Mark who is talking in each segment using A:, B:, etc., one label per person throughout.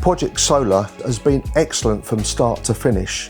A: Project Solar has been excellent from start to finish.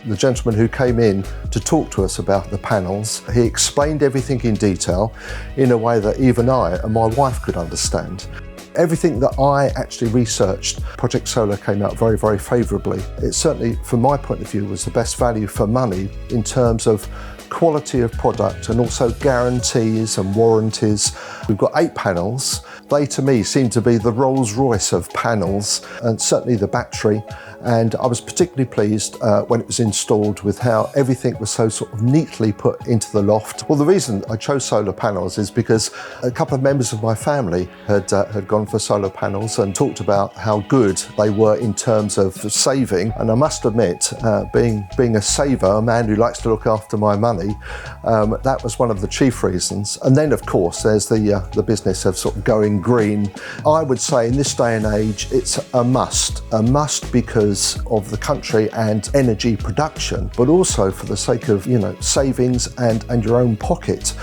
A: The gentleman who came in to talk to us about the panels, he explained everything in detail in a way that even I and my wife could understand. Everything that I actually researched, Project Solar came out very, very favourably. It certainly, from my point of view, was the best value for money in terms of quality of product and also guarantees and warranties. We've got 8 panels. They, to me, seem to be the Rolls-Royce of panels, and certainly the battery. And I was particularly pleased when it was installed with how everything was so sort of neatly put into the loft. Well, the reason I chose solar panels is because a couple of members of my family had gone for solar panels and talked about how good they were in terms of saving. And I must admit, being a saver, a man who likes to look after my money, that was one of the chief reasons. And then, of course, there's the business of sort of going green. I would say in this day and age, it's a must because of the country and energy production, but also for the sake of, savings and your own pocket.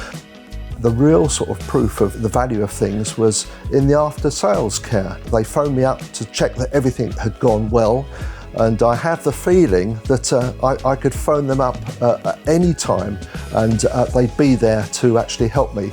A: The real sort of proof of the value of things was in the after sales care. They phoned me up to check that everything had gone well, and I have the feeling that I could phone them up at any time and they'd be there to actually help me.